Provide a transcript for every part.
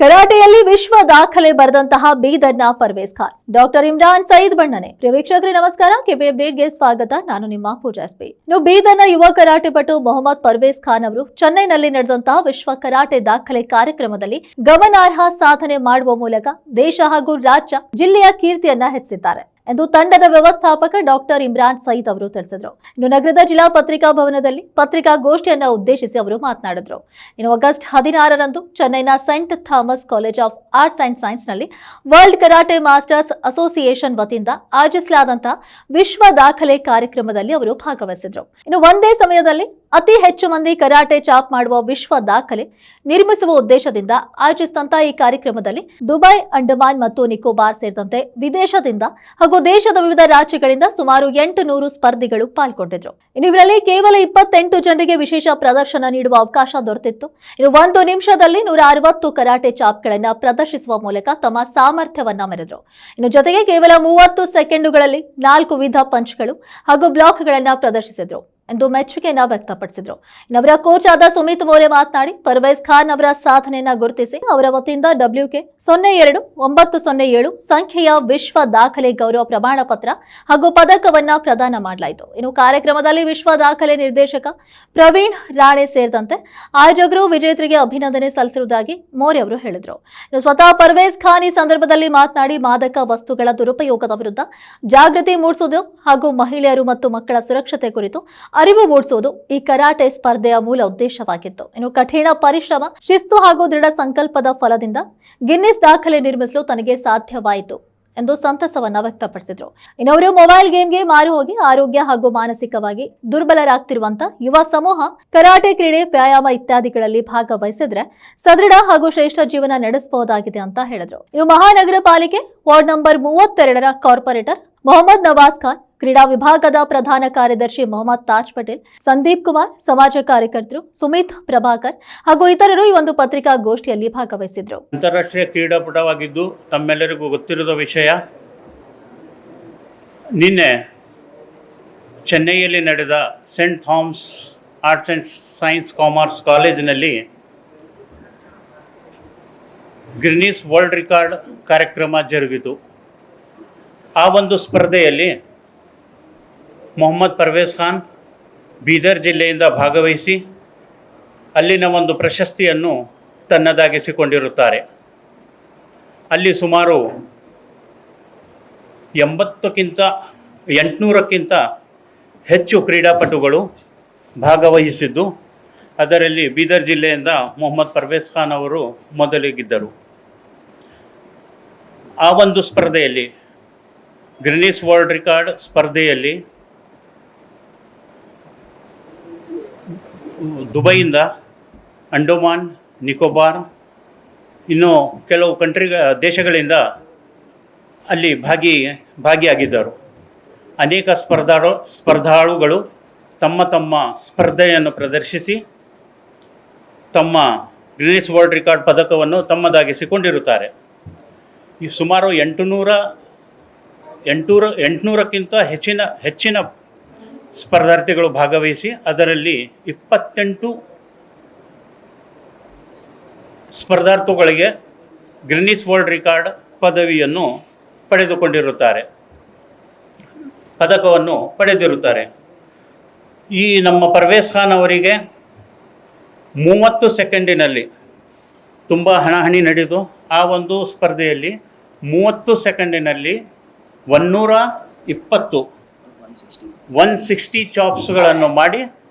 ಕರಾಟೆಯಲ್ಲಿ ವಿಶ್ವ ದಾಖಲೆ ಬರೆದಂತಹ ಬೀದರ್ನ ಪರ್ವೇಜ್ ಖಾನ್ ಡಾಕ್ಟರ್ ಇಮ್ರಾನ್ ಸಯೀದ್ ಬಣ್ಣನೆ. ಪ್ರಿಯ ವೀಕ್ಷಕರೇ ನಮಸ್ಕಾರ, ಕೆಬಿ ಅಪ್ಡೇಟ್ಗೆ ಸ್ವಾಗತ. ನಾನು ನಿಮ್ಮ ಪೂಜಾ ಎಸ್ಪಿ. ಬೀದರ್ನ ಯುವ ಕರಾಟೆಪಟು ಮೊಹಮ್ಮದ್ ಪರ್ವೇಜ್ ಖಾನ್ ಅವರು ಚೆನ್ನೈನಲ್ಲಿ ನಡೆದಂತಹ ವಿಶ್ವ ಕರಾಟೆ ದಾಖಲೆ ಕಾರ್ಯಕ್ರಮದಲ್ಲಿ ಗಮನಾರ್ಹ ಸಾಧನೆ ಮಾಡುವ ಮೂಲಕ ದೇಶ ಹಾಗೂ ರಾಜ್ಯ ಜಿಲ್ಲೆಯ ಕೀರ್ತಿಯನ್ನ ಹೆಚ್ಚಿದ್ದಾರೆ ಎಂದು ತಂಡದ ವ್ಯವಸ್ಥಾಪಕ ಡಾಕ್ಟರ್ ಇಮ್ರಾನ್ ಸಯೀದ್ ಅವರು ತಿಳಿಸಿದರು. ಇನ್ನು ನಗರದ ಜಿಲ್ಲಾ ಪತ್ರಿಕಾ ಭವನದಲ್ಲಿ ಪತ್ರಿಕಾಗೋಷ್ಠಿಯನ್ನು ಉದ್ದೇಶಿಸಿ ಅವರು ಮಾತನಾಡಿದರು. ಇನ್ನು ಆಗಸ್ಟ್ 16ರಂದು ಚೆನ್ನೈನ Saint Thomas College of Arts and Science ನಲ್ಲಿ ವರ್ಲ್ಡ್ ಕರಾಟೆ ಮಾಸ್ಟರ್ಸ್ ಅಸೋಸಿಯೇಷನ್ ವತಿಯಿಂದ ಆಯೋಜಿಸಲಾದಂತಹ ವಿಶ್ವ ದಾಖಲೆ ಕಾರ್ಯಕ್ರಮದಲ್ಲಿ ಅವರು ಭಾಗವಹಿಸಿದರು. ಇನ್ನು ಒಂದೇ ಸಮಯದಲ್ಲಿ ಅತಿ ಹೆಚ್ಚು ಮಂದಿ ಕರಾಟೆ ಚಾಪ್ ಮಾಡುವ ವಿಶ್ವ ದಾಖಲೆ ನಿರ್ಮಿಸುವ ಉದ್ದೇಶದಿಂದ ಆಯೋಜಿಸಿದಂತಹ ಈ ಕಾರ್ಯಕ್ರಮದಲ್ಲಿ ದುಬೈ, ಅಂಡಮಾನ್ ಮತ್ತು ನಿಕೋಬಾರ್ ಸೇರಿದಂತೆ ವಿದೇಶದಿಂದ ಹಾಗೂ ದೇಶದ ವಿವಿಧ ರಾಜ್ಯಗಳಿಂದ ಸುಮಾರು 800 ಸ್ಪರ್ಧಿಗಳು ಪಾಲ್ಗೊಂಡಿದ್ರು. ಇನ್ನು ಇವರಲ್ಲಿ ಕೇವಲ 28 ಜನರಿಗೆ ವಿಶೇಷ ಪ್ರದರ್ಶನ ನೀಡುವ ಅವಕಾಶ ದೊರೆತಿತ್ತು. ಇನ್ನು 1 ನಿಮಿಷದಲ್ಲಿ 160 ಕರಾಟೆ ಚಾಪ್ಗಳನ್ನ ಪ್ರದರ್ಶಿಸುವ ಮೂಲಕ ತಮ್ಮ ಸಾಮರ್ಥ್ಯವನ್ನ ಮೆರೆದರು. ಇನ್ನು ಜೊತೆಗೆ ಕೇವಲ 30 ಸೆಕೆಂಡುಗಳಲ್ಲಿ 4 ವಿಧ ಪಂಚ್ಗಳು ಹಾಗೂ ಬ್ಲಾಕ್ಗಳನ್ನ ಪ್ರದರ್ಶಿಸಿದ್ರು ಎಂದು ಮೆಚ್ಚುಗೆಯನ್ನ ವ್ಯಕ್ತಪಡಿಸಿದ್ರು. ಅವರ ಕೋಚ್ ಆದ ಸುಮಿತ್ ಮೋರೆ ಮಾತನಾಡಿ ಪರ್ವೇಜ್ ಖಾನ್ ಅವರ ಸಾಧನೆಯನ್ನ ಗುರುತಿಸಿ ಅವರ ವತಿಯಿಂದ WK 02907 ಸಂಖ್ಯೆಯ ವಿಶ್ವ ದಾಖಲೆ ಗೌರವ ಪ್ರಮಾಣ ಪತ್ರ ಹಾಗೂ ಪದಕವನ್ನ ಪ್ರದಾನ ಮಾಡಲಾಯಿತು. ಇನ್ನು ಕಾರ್ಯಕ್ರಮದಲ್ಲಿ ವಿಶ್ವ ದಾಖಲೆ ನಿರ್ದೇಶಕ ಪ್ರವೀಣ್ ರಾಣೆ ಸೇರಿದಂತೆ ಆಯೋಜಕರು ವಿಜೇತರಿಗೆ ಅಭಿನಂದನೆ ಸಲ್ಲಿಸಿರುವುದಾಗಿ ಮೋರೆ ಅವರು ಹೇಳಿದರು. ಇನ್ನು ಸ್ವತಃ ಪರ್ವೇಜ್ ಖಾನ್ ಈ ಸಂದರ್ಭದಲ್ಲಿ ಮಾತನಾಡಿ ಮಾದಕ ವಸ್ತುಗಳ ದುರುಪಯೋಗದ ವಿರುದ್ಧ ಜಾಗೃತಿ ಮೂಡಿಸುವುದು ಹಾಗೂ ಮಹಿಳೆಯರು ಮತ್ತು ಮಕ್ಕಳ ಸುರಕ್ಷತೆ ಕುರಿತು ಅರಿವು ಮೂಡಿಸುವುದು ಈ ಕರಾಟೆ ಸ್ಪರ್ಧೆಯ ಮೂಲ ಉದ್ದೇಶವಾಗಿತ್ತು. ಇನ್ನು ಕಠಿಣ ಪರಿಶ್ರಮ, ಶಿಸ್ತು ಹಾಗೂ ದೃಢ ಸಂಕಲ್ಪದ ಫಲದಿಂದ ಗಿನ್ನಿಸ್ ದಾಖಲೆ ನಿರ್ಮಿಸಲು ತನಗೆ ಸಾಧ್ಯವಾಯಿತು ಎಂದು ಸಂತಸವನ್ನ ವ್ಯಕ್ತಪಡಿಸಿದ್ರು. ಇನ್ನು ಅವರು ಮೊಬೈಲ್ ಗೇಮ್ಗೆ ಮಾರು ಹೋಗಿ ಆರೋಗ್ಯ ಹಾಗೂ ಮಾನಸಿಕವಾಗಿ ದುರ್ಬಲರಾಗ್ತಿರುವಂತ ಯುವ ಸಮೂಹ ಕರಾಟೆ ಕ್ರೀಡೆ, ವ್ಯಾಯಾಮ ಇತ್ಯಾದಿಗಳಲ್ಲಿ ಭಾಗವಹಿಸಿದ್ರೆ ಸದೃಢ ಹಾಗೂ ಶ್ರೇಷ್ಠ ಜೀವನ ನಡೆಸಬಹುದಾಗಿದೆ ಅಂತ ಹೇಳಿದ್ರು. ಇನ್ನು ಮಹಾನಗರ ಪಾಲಿಕೆ ವಾರ್ಡ್ ನಂಬರ್ 32ರ ಕಾರ್ಪೊರೇಟರ್ ಮೊಹಮ್ಮದ್ ನವಾಜ್ ಖಾನ್, ಕ್ರೀಡಾ ವಿಭಾಗದ ಪ್ರಧಾನ ಕಾರ್ಯದರ್ಶಿ ಮೊಹಮ್ಮದ್ ತಾಜ್ ಪಟೇಲ್, ಸಂದೀಪ್ ಕುಮಾರ್, ಸಮಾಜ ಕಾರ್ಯಕರ್ತರು ಸುಮಿತ್ ಪ್ರಭಾಕರ್ ಹಾಗೂ ಇತರರು ಈ ಒಂದು ಪತ್ರಿಕಾಗೋಷ್ಠಿಯಲ್ಲಿ ಭಾಗವಹಿಸಿದ್ರು. ಅಂತಾರಾಷ್ಟ್ರೀಯ ಕ್ರೀಡಾಪಟುವಾಗಿದ್ದು ತಮ್ಮೆಲ್ಲರಿಗೂ ಗೊತ್ತಿರುವ ವಿಷಯ, ನಿನ್ನೆ ಚೆನ್ನೈಯಲ್ಲಿ ನಡೆದ Saint Thomas Arts and Science Commerce ಕಾಲೇಜಿನಲ್ಲಿ ಗಿನ್ನಿಸ್ ವರ್ಲ್ಡ್ ರೆಕಾರ್ಡ್ ಕಾರ್ಯಕ್ರಮ ಜರುಗಿತು. ಆ ಒಂದು ಸ್ಪರ್ಧೆಯಲ್ಲಿ ಮೊಹಮ್ಮದ್ ಪರ್ವೇಜ್ ಖಾನ್ ಬೀದರ್ ಜಿಲ್ಲೆಯಿಂದ ಭಾಗವಹಿಸಿ ಅಲ್ಲಿನ ಒಂದು ಪ್ರಶಸ್ತಿಯನ್ನು ತನ್ನದಾಗಿಸಿಕೊಂಡಿರುತ್ತಾರೆ. ಅಲ್ಲಿ ಸುಮಾರು 800ಕ್ಕಿಂತ ಹೆಚ್ಚು ಕ್ರೀಡಾಪಟುಗಳು ಭಾಗವಹಿಸಿದ್ದು, ಅದರಲ್ಲಿ ಬೀದರ್ ಜಿಲ್ಲೆಯಿಂದ ಮೊಹಮ್ಮದ್ ಪರ್ವೇಜ್ ಖಾನ್ ಅವರು ಮೊದಲಿಗಿದ್ದರು. ಆ ಒಂದು ಸ್ಪರ್ಧೆಯಲ್ಲಿ ಗಿನ್ನಿಸ್ ವರ್ಲ್ಡ್ ರೆಕಾರ್ಡ್ ಸ್ಪರ್ಧೆಯಲ್ಲಿ ದುಬೈಯಿಂದ, ಅಂಡಮಾನ್, ನಿಕೋಬಾರ್, ಇನ್ನೂ ಕೆಲವು ದೇಶಗಳಿಂದ ಅಲ್ಲಿ ಭಾಗಿಯಾಗಿದ್ದರು. ಅನೇಕ ಸ್ಪರ್ಧಾಳುಗಳು ತಮ್ಮ ಸ್ಪರ್ಧೆಯನ್ನು ಪ್ರದರ್ಶಿಸಿ ತಮ್ಮ ಗಿನ್ನಿಸ್ ವರ್ಲ್ಡ್ ರೆಕಾರ್ಡ್ ಪದಕವನ್ನು ತಮ್ಮದಾಗಿಸಿಕೊಂಡಿರುತ್ತಾರೆ. ಈ ಸುಮಾರು 800ಕ್ಕಿಂತ ಹೆಚ್ಚಿನ ಸ್ಪರ್ಧಾರ್ಥಿಗಳು ಭಾಗವಹಿಸಿ ಅದರಲ್ಲಿ 28 ಸ್ಪರ್ಧಾರ್ಥಿಗಳಿಗೆ ಗಿನ್ನಿಸ್ ವರ್ಲ್ಡ್ ರೆಕಾರ್ಡ್ ಪದಕವನ್ನು ಪಡೆದಿರುತ್ತಾರೆ. ಈ ನಮ್ಮ ಪರ್ವೇಜ್ ಖಾನ್ ಅವರಿಗೆ 30 ಸೆಕೆಂಡಿನಲ್ಲಿ ತುಂಬ ಹಣಾಹಣಿ ನಡೆದು ಆ ಒಂದು ಸ್ಪರ್ಧೆಯಲ್ಲಿ 30 ಸೆಕೆಂಡಿನಲ್ಲಿ 160 ಚಾಪ್ಸ್ಗಳನ್ನು ಮಾಡಿ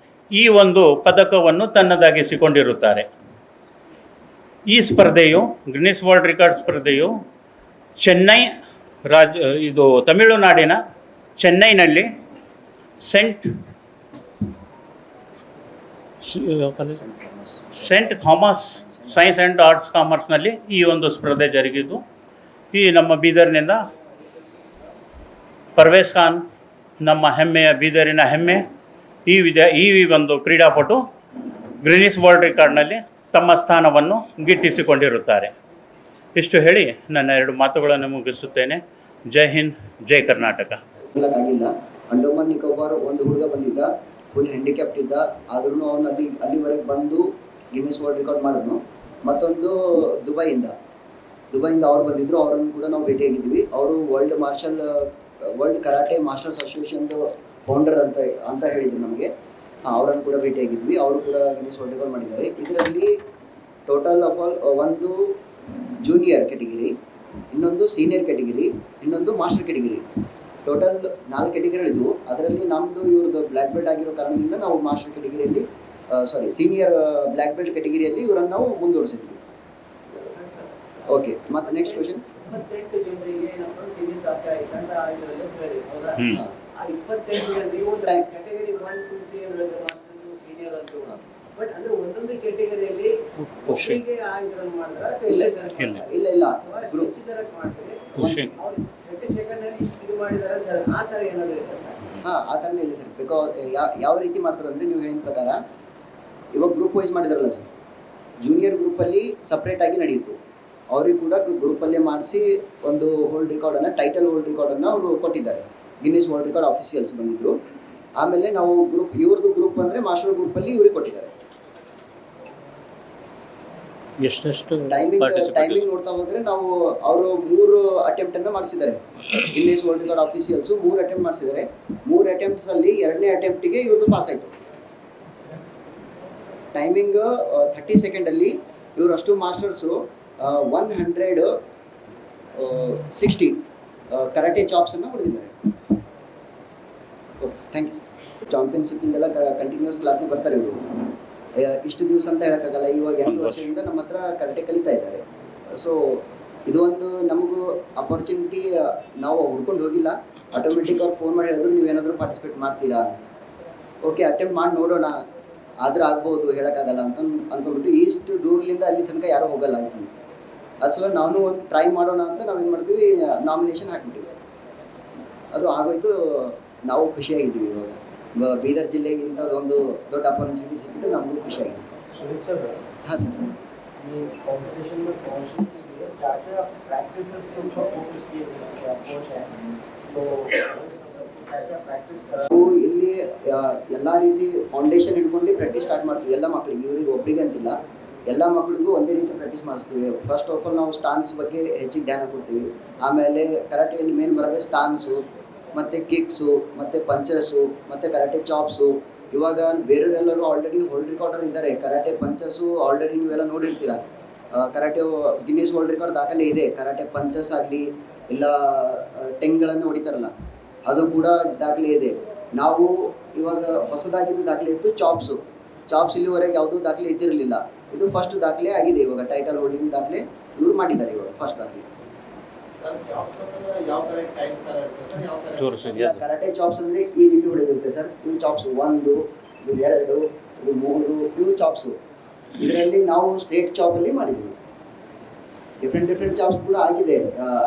ಈ ಒಂದು ಪದಕವನ್ನು ತನ್ನದಾಗಿಸಿಕೊಂಡಿರುತ್ತಾರೆ. ಈ ಸ್ಪರ್ಧೆಯು ಗಿನ್ನಿಸ್ ವರ್ಲ್ಡ್ ರೆಕಾರ್ಡ್ ಸ್ಪರ್ಧೆಯು ತಮಿಳುನಾಡಿನ ಚೆನ್ನೈನಲ್ಲಿ Saint Thomas Science and Arts ಕಾಮರ್ಸ್ನಲ್ಲಿ ಈ ಒಂದು ಸ್ಪರ್ಧೆ ಜರುಗಿದ್ದು, ಈ ನಮ್ಮ ಬೀದರ್ನಿಂದ ಪರ್ವೇಜ್ ಖಾನ್ ನಮ್ಮ ಹೆಮ್ಮೆಯ ಬೀದರಿನ ಹೆಮ್ಮೆ. ಈ ಒಂದು ಕ್ರೀಡಾಪಟು ಗಿನ್ನಿಸ್ ವರ್ಲ್ಡ್ ರೆಕಾರ್ಡ್ನಲ್ಲಿ ತಮ್ಮ ಸ್ಥಾನವನ್ನು ಗಿಟ್ಟಿಸಿಕೊಂಡಿರುತ್ತಾರೆ. ಇಷ್ಟು ಹೇಳಿ ನನ್ನ 2 ಮಾತುಗಳನ್ನು ಮುಗಿಸುತ್ತೇನೆ. ಜೈ ಹಿಂದ್, ಜೈ ಕರ್ನಾಟಕ. ಅಂಡಮಾನ್ ನಿಕೋಬಾರ್ ಒಂದು ಹುಡುಗ ಬಂದಿದ್ದ, ಫುಲ್ ಹ್ಯಾಂಡಿಕ್ಯಾಪ್ಟ್ ಇದ್ದ, ಆದ್ರೂ ಅವನು ಅಲ್ಲಿವರೆಗೆ ಬಂದು ಗಿನ್ನಿಸ್ ವರ್ಲ್ಡ್ ರೆಕಾರ್ಡ್ ಮಾಡಿದ್ನು. ಮತ್ತೊಂದು ದುಬೈಯಿಂದ ಅವ್ರು ಬಂದಿದ್ರು, ಅವರನ್ನು ಕೂಡ ನಾವು ಭೇಟಿಯಾಗಿದ್ವಿ. ಅವರು ವರ್ಲ್ಡ್ ಕರಾಟೆ ಮಾಸ್ಟರ್ಸ್ ಅಸೋಸಿಯೇಷನ್ದು ಫೌಂಡರ್ ಅಂತ ಹೇಳಿದ್ರು ನಮಗೆ. ಅವರನ್ನು ಕೂಡ ಭೇಟಿಯಾಗಿದ್ವಿ. ಅವರು ಕೂಡ ಗಿನ್ನಿಸ್ ವರ್ಲ್ಡ್ ರೆಕಾರ್ಡ್ ಮಾಡಿದ್ದಾರೆ. ಇದರಲ್ಲಿ ಟೋಟಲ್ ಆಫ್ ಆಲ್ ಒಂದು ಜೂನಿಯರ್ ಕ್ಯಾಟಗಿರಿ, ಇನ್ನೊಂದು ಸೀನಿಯರ್ ಕ್ಯಾಟಗಿರಿ, ಇನ್ನೊಂದು ಮಾಸ್ಟರ್ ಕ್ಯಾಟಗಿರಿ, ಟೋಟಲ್ 4 ಕ್ಯಾಟಗಿರಿಗಳಿದ್ವು. ಅದರಲ್ಲಿ ನಮ್ಮದು ಇವ್ರದ್ದು ಬ್ಲ್ಯಾಕ್ ಬೆಲ್ಟ್ ಆಗಿರೋ ಕಾರಣದಿಂದ ನಾವು ಮಾಸ್ಟರ್ ಕ್ಯಾಟಗಿರಿಯಲ್ಲಿ ಸೀನಿಯರ್ ಬ್ಲ್ಯಾಕ್ ಬೆಲ್ಟ್ ಕ್ಯಾಟಗಿರಿಯಲ್ಲಿ ಇವರನ್ನು ನಾವು ಮುಂದುವರಿಸಿದ್ವಿ. ಓಕೆ, ಮತ್ತೆ ನೆಕ್ಸ್ಟ್ ಕ್ವೆಶನ್. 28 ಜನರಿಗೆ ನಮ್ಮ ಗಿನ್ನಿಸ್ ತಂಡ ಇದರಲ್ಲಿ ಹೇಳಿದೆ ಹೌದಾ? ಆ 28 ಜನರಿಗೆ ಒಂದು ಕ್ಯಾಟಗರಿ 1 2 3 ಹೇಳಿದ್ರೆ ಮಾಸ್ಟರ್ ಸೀನಿಯರ್ ಅಂತ. ಬಟ್ ಅಂದ್ರೆ ಒಂದೊಂದು ಕ್ಯಾಟಗರಿಯಲ್ಲಿ ಒಬ್ಬರಿಗೆ ಆ ಇದನ್ನು ಮಾಡಿದ್ರೆ ಇಲ್ಲ ಗ್ರೂಪ್ ಸೆಲೆಕ್ಟ್ ಮಾಡ್ತಾರೆ. ಅವ್ರು 30 ಸೆಕೆಂಡ್ ಅಲ್ಲಿ ಇಷ್ಟು ಇದು ಮಾಡಿದ್ದಾರೆ ಅಂತ ಆ ಥರ ಏನಾದರೂ ಇರ್ತದೆ? ಆ ಥರನೇ ಇಲ್ಲ ಸರ್. ಬಿಕಾಸ್ ಯಾವ ರೀತಿ ಮಾಡ್ತಾರೆ ಅಂದರೆ, ನೀವು ಹೇಳಿದ ಪ್ರಕಾರ ಇವಾಗ ಗ್ರೂಪ್ ವೈಸ್ ಮಾಡಿದಾರಲ್ಲ ಸರ್, ಜೂನಿಯರ್ ಗ್ರೂಪಲ್ಲಿ ಸಪ್ರೇಟಾಗಿ ನಡೆಯಿತು. ಅವ್ರಿಗೆ ಕೂಡ ಗ್ರೂಪಲ್ಲೇ ಮಾಡಿಸಿ ಒಂದು ಟೈಟಲ್ ಹೋಲ್ಡ್ ರೆಕಾರ್ಡನ್ನು ಅವರು ಕೊಟ್ಟಿದ್ದಾರೆ. ಗಿನ್ನಿಸ್ ವರ್ಲ್ಡ್ ರೆಕಾರ್ಡ್ ಆಫೀಸಿಯಲ್ಸ್ ಬಂದಿದ್ದರು. ಆಮೇಲೆ ನಾವು ಇವ್ರದ್ದು ಗ್ರೂಪ್ ಅಂದರೆ ಮಾಸ್ಟರ್ ಗ್ರೂಪಲ್ಲಿ ಇವ್ರಿಗೆ ಕೊಟ್ಟಿದ್ದಾರೆ. ಎಷ್ಟೆಷ್ಟು ಟೈಮಿಂಗ್ ನೋಡ್ತಾ ಹೋದರೆ ನಾವು ಅವರು 3 ಅಟೆಂಪ್ಟನ್ನು ಮಾಡಿಸಿದ್ದಾರೆ. Guinness world record officials 3 attempt ಮಾಡಿಸಿದ್ದಾರೆ. 3 ಅಟೆಂಪ್ಟ್ಸಲ್ಲಿ 2ನೇ ಅಟೆಂಪ್ಟಿಗೆ ಇವ್ರದ್ದು ಪಾಸ್ ಆಯಿತು. ಟೈಮಿಂಗ್ 30 ಸೆಕೆಂಡಲ್ಲಿ ಇವರಷ್ಟು ಮಾಸ್ಟರ್ಸು 160 ಕರಾಟೆ ಚಾಪ್ಸನ್ನು ಹೊಡೆದಿದ್ದಾರೆ. Okay, thank you. ಚಾಂಪಿಯನ್ಶಿಪ್ಪಿಂದೆಲ್ಲ ಕಂಟಿನ್ಯೂಸ್ ಕ್ಲಾಸಿಗೆ ಬರ್ತಾರೆ ಇವರು. ಇಷ್ಟು ದಿವಸ ಅಂತ ಹೇಳೋಕ್ಕಾಗಲ್ಲ. ಇವಾಗ 8 ವರ್ಷದಿಂದ ನಮ್ಮ ಹತ್ರ ಕರಾಟೆ ಕಲಿತಾ ಇದ್ದಾರೆ. ಸೊ ಇದು ಒಂದು ನಮಗೂ ಅಪರ್ಚುನಿಟಿ. ನಾವು ಹುಡ್ಕೊಂಡು ಹೋಗಿಲ್ಲ, ಆಟೋಮೆಟಿಕ್ ಅವ್ರು ಫೋನ್ ಮಾಡಿ ಹೇಳಿದ್ರು ನೀವೇನಾದರೂ ಪಾರ್ಟಿಸಿಪೇಟ್ ಮಾಡ್ತೀರಾ ಅಂತ. ಓಕೆ, ಅಟೆಂಪ್ಟ್ ಮಾಡಿ ನೋಡೋಣ, ಆದ್ರೆ ಆಗ್ಬೋದು, ಹೇಳೋಕ್ಕಾಗಲ್ಲ ಅಂದ್ಕೊಂಡ್ಬಿಟ್ಟು ಇಷ್ಟು ದೂರದಿಂದ ಅಲ್ಲಿ ತನಕ ಯಾರೂ ಹೋಗಲ್ಲ ಅಂತಂದು ಅದು ಸಲ ನಾನು ಒಂದು ಟ್ರೈ ಮಾಡೋಣ ಅಂತ ನಾವೇನು ಮಾಡಿದ್ವಿ, ನಾಮಿನೇಷನ್ ಹಾಕ್ಬಿಟ್ಟಿವಿ. ಅದು ಆಗೋಯ್ತು. ನಾವು ಖುಷಿಯಾಗಿದ್ದೀವಿ. ಇವಾಗ ಬೀದರ್ ಜಿಲ್ಲೆಗೆ ಇಂಥದ್ದೊಂದು ದೊಡ್ಡ ಅಪರ್ಚುನಿಟಿ ಸಿಕ್ಕಿದ್ದು ನಮಗೂ ಖುಷಿಯಾಗಿದೆ. ಹಾಂ ಸರ್. ಇಲ್ಲಿ ಎಲ್ಲ ರೀತಿ ಫೌಂಡೇಶನ್ ಹಿಡ್ಕೊಂಡು ಪ್ರಾಕ್ಟೀಸ್ ಸ್ಟಾರ್ಟ್ ಮಾಡ್ತೀವಿ ಎಲ್ಲ ಮಕ್ಕಳಿಗೆ. ಇವ್ರಿಗೆ ಒಬ್ಬರಿಗೆ ಅಂತಿಲ್ಲ, ಎಲ್ಲ ಮಕ್ಕಳಿಗೂ ಒಂದೇ ರೀತಿ ಪ್ರಾಕ್ಟೀಸ್ ಮಾಡಿಸ್ತೀವಿ. ಫಸ್ಟ್ ಆಫ್ ಆಲ್ ನಾವು ಸ್ಟಾನ್ಸ್ ಬಗ್ಗೆ ಹೆಚ್ಚಿಗೆ ಧ್ಯಾನ ಕೊಡ್ತೀವಿ. ಆಮೇಲೆ ಕರಾಟೆಯಲ್ಲಿ ಮೇನ್ ಬರೋದೇ ಸ್ಟಾನ್ಸು, ಮತ್ತು ಕಿಕ್ಸು, ಮತ್ತು ಪಂಚರ್ಸು, ಮತ್ತು ಕರಾಟೆ ಚಾಪ್ಸು. ಇವಾಗ ಬೇರೆಯವರೆಲ್ಲರೂ ಆಲ್ರೆಡಿ ವರ್ಲ್ಡ್ ರೆಕಾರ್ಡರ್ ಇದ್ದಾರೆ. ಕರಾಟೆ ಪಂಚಸ್ಸು ಆಲ್ರೆಡಿ ನೀವೆಲ್ಲ ನೋಡಿರ್ತೀರ. ಕರಾಟೆ ಗಿನ್ನಿಸ್ ವರ್ಲ್ಡ್ ರೆಕಾರ್ಡ್ ದಾಖಲೆ ಇದೆ. ಕರಾಟೆ ಪಂಚಸ್ ಆಗಲಿ ಇಲ್ಲ ಟೆಂಗ್ಗಳನ್ನು ಹೊಡಿತಾರಲ್ಲ, ಅದು ಕೂಡ ದಾಖಲೆ ಇದೆ. ನಾವು ಇವಾಗ ಹೊಸದಾಗಿದ್ದು ದಾಖಲೆ ಇತ್ತು ಚಾಪ್ಸ್ ಇಲ್ಲಿವರೆಗೆ ಯಾವುದೂ ದಾಖಲೆ ಇದ್ದಿರಲಿಲ್ಲ. ಇದು ಫಸ್ಟ್ ದಾಖಲೆ ಆಗಿದೆ. ಇವಾಗ ಟೈಟಲ್ ಹೋಲ್ಡಿಂಗ್ ದಾಖಲೆ ಇವರು ಮಾಡಿದ್ದಾರೆ. ಇವಾಗ ಫಸ್ಟ್ ದಾಖಲೆ. ಕರಾಟೆ ಚಾಪ್ಸ್ ಅಂದರೆ ಈ ರೀತಿ ಹೊಡೆದಿರುತ್ತೆ ಸರ್. ಇವು ಚಾಪ್ಸ್ 1, ಇದು 2, ಇದು 3, ಇವು ಚಾಪ್ಸು. ಇದರಲ್ಲಿ ನಾವು ಸ್ಟ್ರೇಟ್ ಚಾಪಲ್ಲಿ ಮಾಡಿದ್ದೀವಿ. ಡಿಫ್ರೆಂಟ್ ಚಾಪ್ಸ್ ಕೂಡ ಆಗಿದೆ,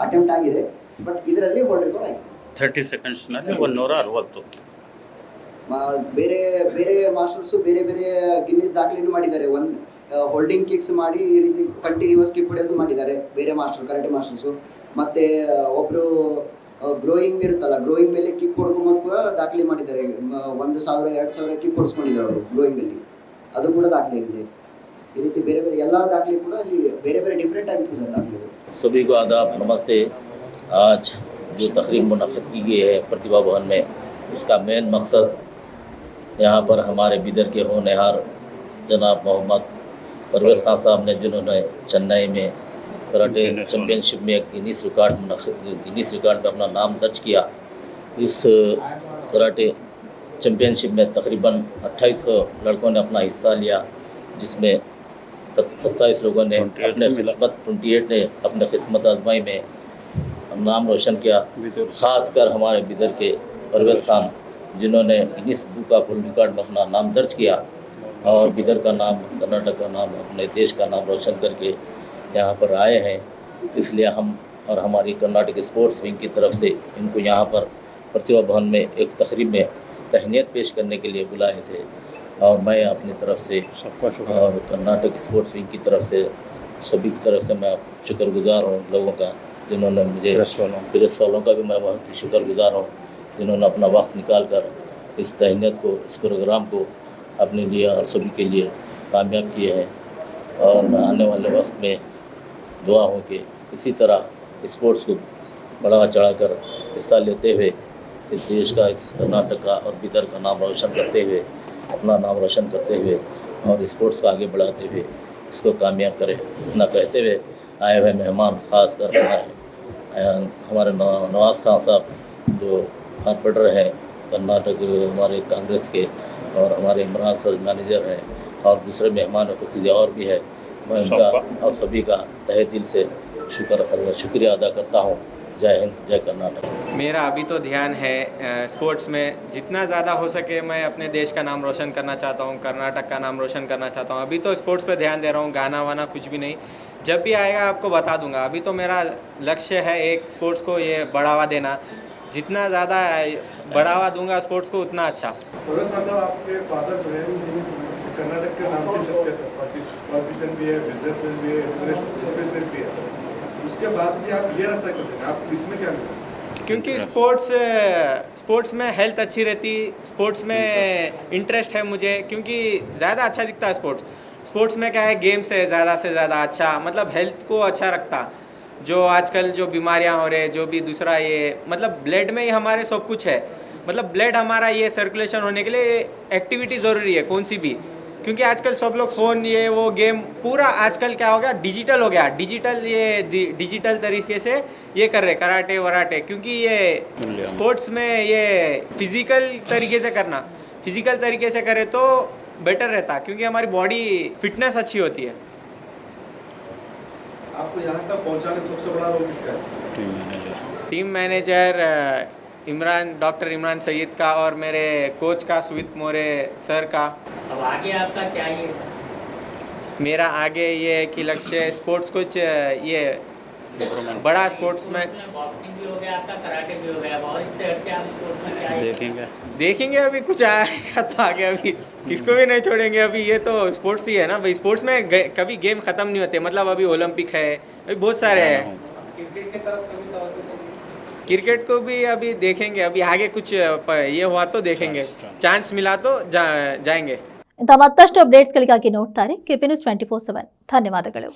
ಅಟೆಂಪ್ಟ್ ಆಗಿದೆ. ಬಟ್ ಇದರಲ್ಲಿ ವರ್ಲ್ಡ್ ರೆಕಾರ್ಡ್ ಆಗಿದೆ. 30 ಸೆಕೆಂಡ್ಸ್ನಲ್ಲಿ 160. ಬೇರೆ ಮಾಸ್ಟರ್ಸು ಬೇರೆ ಗಿನ್ನಿಸ್ ದಾಖಲೆನೂ ಮಾಡಿದ್ದಾರೆ. ಹೋಲ್ಡಿಂಗ್ ಕಿಕ್ಸ್ ಮಾಡಿ ಈ ರೀತಿ ಕಂಟಿನ್ಯೂಸ್ ಕಿಕ್ ಹೊಡೆಯೋದು ಮಾಡಿದ್ದಾರೆ ಬೇರೆ ಕರಾಟೆ ಮಾಸ್ಟರ್ಸು. ಮತ್ತು ಒಬ್ಬರು ಗ್ರೋಯಿಂಗ್ ಇರುತ್ತಲ್ಲ, ಗ್ರೋಯಿಂಗ್ ಮೇಲೆ ಕಿಕ್ ಹೊಡ್ಕೊಂಬಂದು ಕೂಡ ದಾಖಲೆ ಮಾಡಿದ್ದಾರೆ. 1000 2000 ಕಿಕ್ ಹೊಡಿಸ್ಕೊಂಡಿದ್ದಾರೆ ಅವರು ಗ್ರೋಯಿಂಗಲ್ಲಿ. ಅದು ಕೂಡ ದಾಖಲೆ ಆಗಿದೆ. ಈ ರೀತಿ ಬೇರೆ ಎಲ್ಲ ದಾಖಲೆ ಕೂಡ ಅಲ್ಲಿ ಬೇರೆ ಡಿಫ್ರೆಂಟ್ ಆಗಿತ್ತು ಸರ್ ದಾಖಲೆಗಳು. सभी को आदाब, नमस्ते। आज जो तकरीब मुनक़्क़िद की गई है प्रतिभा भवन में, उसका मेन मकसद यहाँ पर हमारे बिदर के होनहार जनाब मोहम्मद परवेज़ खान साहब ने, जिन्होंने चेन्नई में कराटे चैम्पियनशिप में गिनीज रिकॉर्ड में अपना नाम दर्ज किया। इस कराटे चैम्पियनशिप में तकरीबन 2800 लड़कों ने अपना हिस्सा लिया, जिसमें 27 लोगों ने अपने किस्मत 28 ने अपने किस्मत आजमाई में नाम रोशन किया। ख़ासकर हमारे बिदर के परवेज़ खान, जिन्होंने Guinness book of world record में अपना नाम दर्ज किया और बिदर का नाम, कर्नाटक का नाम, अपने देश का नाम रोशन करके यहाँ पर आए हैं। इसलिए हम और हमारी कर्नाटक स्पोर्ट्स विंग की तरफ से इनको यहाँ पर प्रतिभा भवन में एक तकरीब में तहनीत पेश करने के लिए बुलाए थे। और मैं अपनी तरफ से और कर्नाटक स्पोर्ट्स विंग की तरफ से सभी की तरफ से मैं शुक्रगुजार हूँ लोगों का, जिन्होंने मुझे, प्रेस वालों का भी मैं बहुत ही शुक्रगुजार हूँ, जिन्होंने अपना वक्त निकाल कर इस तहनीत को, इस प्रोग्राम को अपने लिए और सभी के लिए कामयाब किए हैं। और आने वाले वक्त में दुआ हो कि इसी तरह स्पोर्ट्स को बढ़ावा चढ़ाकर हिस्सा लेते हुए इस देश का, इस कर्नाटक का और बिदर का नाम रोशन करते हुए, अपना नाम रोशन करते हुए और स्पोर्ट्स को आगे बढ़ाते हुए इसको कामयाब करें। इतना कहते हुए आए हुए मेहमान खास कर हमारे नवाज़ खान साहब जो कॉर्पोरेटर हैं कर्नाटक हमारे कांग्रेस के, और हमारे इमरान सर मैनेजर हैं, और दूसरे मेहमान खुद और भी है। मैं उनका और सभी का तहे दिल से शुक्रिया अदा करता हूँ। जय हिंद, जय कर्नाटक। मेरा अभी तो ध्यान है स्पोर्ट्स में जितना ज़्यादा हो सके मैं अपने देश का नाम रोशन करना चाहता हूँ, कर्नाटक का नाम रोशन करना चाहता हूँ। अभी तो स्पोर्ट्स पे ध्यान दे रहा हूँ, गाना वाना कुछ भी नहीं, जब भी आएगा आपको बता दूंगा। अभी तो मेरा लक्ष्य है एक स्पोर्ट्स को ये बढ़ावा देना, जितना ज़्यादा बढ़ावा दूंगा स्पोर्ट्स को उतना अच्छा। आपके फादर जो है कर्नाटक के नाम की शख्सियत है, पॉलिटिशियन भी है, बिजनेसमैन भी है, भी है, उसके बाद भी आप ये रास्ता क्यों देंगे? आप इसमें क्या मिला? क्योंकि स्पोर्ट्स में हेल्थ अच्छी रहती, स्पोर्ट्स में इंटरेस्ट है मुझे, क्योंकि ज़्यादा अच्छा दिखता है स्पोर्ट्स में क्या है, गेम्स है ज़्यादा से ज़्यादा अच्छा, मतलब हेल्थ को अच्छा रखता। जो आजकल जो बीमारियां हो रहे, जो भी दूसरा ये मतलब ब्लड में ही हमारे सब कुछ है, मतलब ब्लड हमारा ये सर्कुलेशन होने के लिए एक्टिविटी ज़रूरी है कौन सी भी, क्योंकि आजकल सब लोग फ़ोन ये वो गेम पूरा आजकल क्या हो गया, डिजिटल हो गया, डिजिटल तरीके से ये कर रहे कराटे वराटे, क्योंकि ये स्पोर्ट्स में ये फिजिकल तरीके से करे तो बेटर रहता, क्योंकि हमारी बॉडी फिटनेस अच्छी होती है। आपको यहाँ तक पहुँचाने में सबसे बड़ा रोल किसका है? Team manager doctor Imran Saeed का, और मेरे कोच का सुमित मोरे सर का। अब आगे आपका क्या ये? मेरा आगे ये है कि लक्ष्य स्पोर्ट्स कुछ ये बड़ा स्पोर्ट्स में बॉक्सिंग भी हो गया आपका, कराटे भी हो गया, और इससे हटके आप स्पोर्ट्स में क्या देखेंगे अभी कुछ आएगा तो आगे, अभी किसको भी नहीं छोड़ेंगे। अभी ये तो स्पोर्ट्स ही है ना भाई, स्पोर्ट्स में कभी गेम ख़त्म नहीं होते, मतलब अभी ओलंपिक है, अभी बहुत सारे हैं। क्रिकेट की तरफ कभी तो क्रिकेट को भी अभी देखेंगे, अभी आगे कुछ ये हुआ तो देखेंगे, ಚಾನ್ಸ್ मिला तो जाएंगे। ಇಂಥ ಮತ್ತಷ್ಟು ಅಪ್ಡೇಟ್ಸ್ಗಳಿಗಾಗಿ ನೋಡ್ತಾರೆ ಕೆಪಿ ನ್ಯೂಸ್ 24/7 ಧನ್ಯವಾದಗಳು.